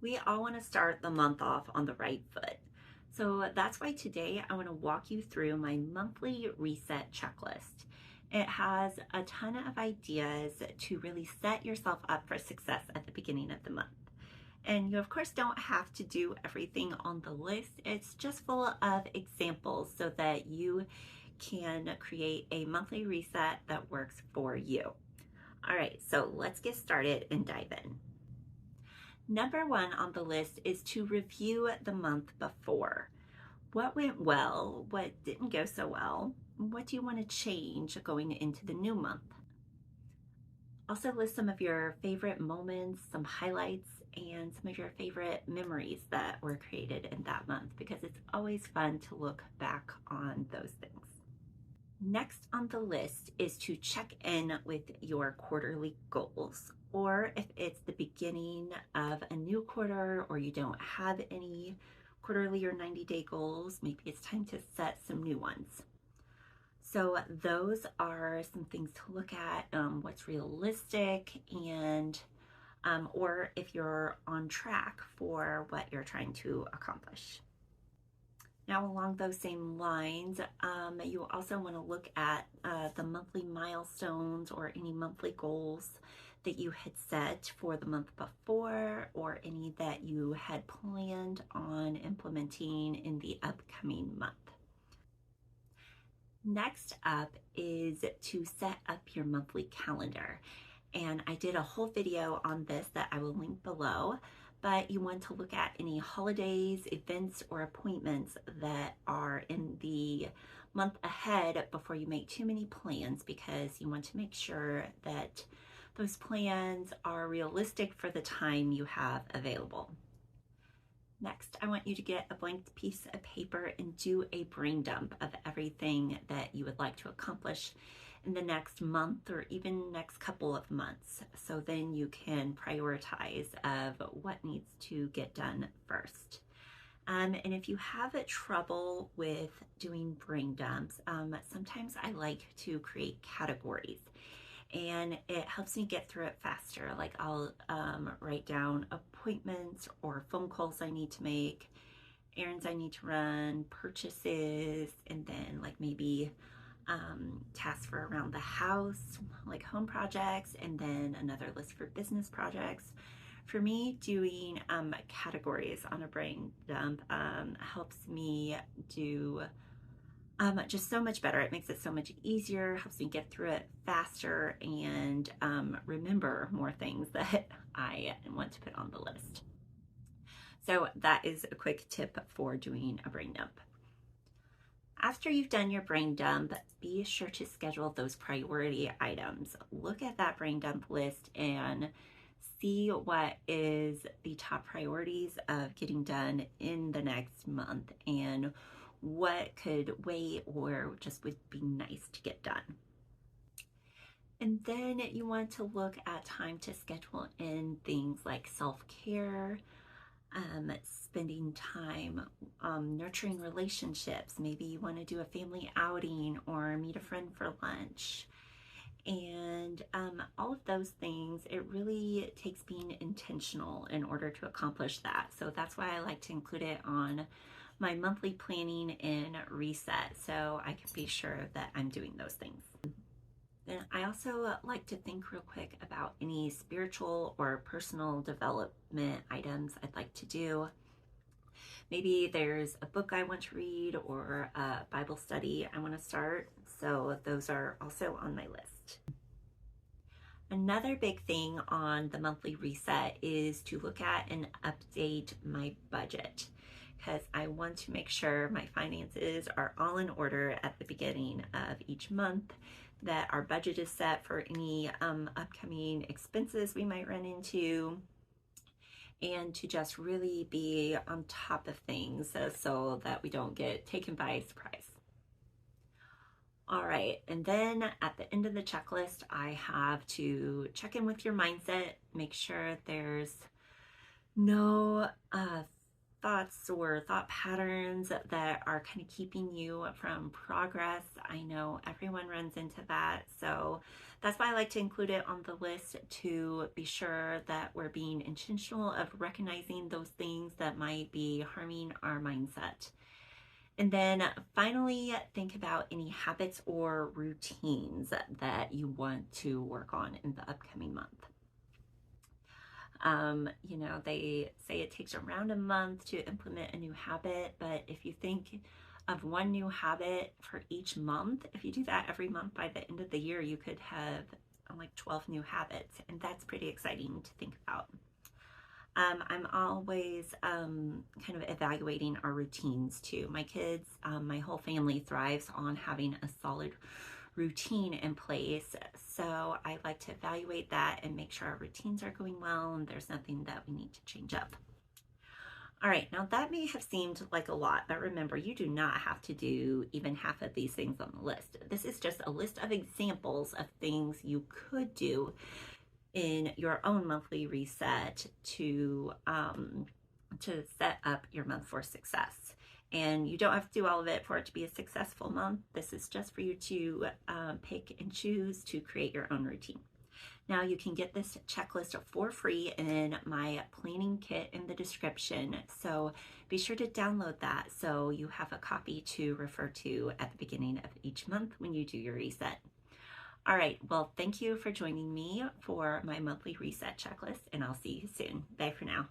We all want to start the month off on the right foot. So that's why today I want to walk you through my monthly reset checklist. It has a ton of ideas to really set yourself up for success at the beginning of the month. And you, of course, don't have to do everything on the list. It's just full of examples so that you can create a monthly reset that works for you. All right, so let's get started and dive in. Number one on the list is to review the month before. What went well? What didn't go so well? What do you want to change going into the new month? Also list some of your favorite moments, some highlights, and some of your favorite memories that were created in that month because it's always fun to look back on those things. Next on the list is to check in with your quarterly goals, or if it's the beginning of a new quarter or you don't have any quarterly or 90-day goals, maybe it's time to set some new ones. So those are some things to look at, what's realistic, and or if you're on track for what you're trying to accomplish. Now, along those same lines, you also want to look at the monthly milestones or any monthly goals that you had set for the month before or any that you had planned on implementing in the upcoming month. Next up is to set up your monthly calendar. And I did a whole video on this that I will link below, but you want to look at any holidays, events, or appointments that are in the month ahead before you make too many plans because you want to make sure that those plans are realistic for the time you have available. Next, I want you to get a blank piece of paper and do a brain dump of everything that you would like to accomplish in the next month or even next couple of months. So then you can prioritize of what needs to get done first. And if you have trouble with doing brain dumps, sometimes I like to create categories and it helps me get through it faster. Like I'll write down appointments or phone calls I need to make, errands I need to run, purchases, and then like maybe tasks for around the house, like home projects, and then another list for business projects. For me, doing categories on a brain dump helps me do just so much better. It makes it so much easier, helps me get through it faster, and remember more things that I want to put on the list. So that is a quick tip for doing a brain dump. After you've done your brain dump, be sure to schedule those priority items. Look at that brain dump list and see what is the top priorities of getting done in the next month and what could wait or just would be nice to get done. And then you want to look at time to schedule in things like self-care, spending time nurturing relationships. Maybe you want to do a family outing or meet a friend for lunch. And all of those things, it really takes being intentional in order to accomplish that. So that's why I like to include it on my monthly planning and reset so I can be sure that I'm doing those things. Then I also like to think real quick about any spiritual or personal development items I'd like to do. Maybe there's a book I want to read or a Bible study I want to start. So those are also on my list. Another big thing on the monthly reset is to look at and update my budget because I want to make sure my finances are all in order at the beginning of each month, that our budget is set for any upcoming expenses we might run into, and to just really be on top of things so that we don't get taken by surprise. All right, and then at the end of the checklist, I have to check in with your mindset, make sure there's no thoughts or thought patterns that are kind of keeping you from progress. I know everyone runs into that, so that's why I like to include it on the list, to be sure that we're being intentional of recognizing those things that might be harming our mindset. And then finally, think about any habits or routines that you want to work on in the upcoming month. You know, they say it takes around a month to implement a new habit, but if you think of one new habit for each month, if you do that every month, by the end of the year, you could have like 12 new habits, and that's pretty exciting to think about. I'm always kind of evaluating our routines too. My kids, my whole family thrives on having a solid routine in place. So I like to evaluate that and make sure our routines are going well and there's nothing that we need to change up. All right, now that may have seemed like a lot, but remember, you do not have to do even half of these things on the list. This is just a list of examples of things you could do in your own monthly reset to set up your month for success. And you don't have to do all of it for it to be a successful month. This is just for you to pick and choose to create your own routine. Now you can get this checklist for free in my planning kit in the description. So be sure to download that so you have a copy to refer to at the beginning of each month when you do your reset. All right, well, thank you for joining me for my monthly reset checklist, and I'll see you soon. Bye for now.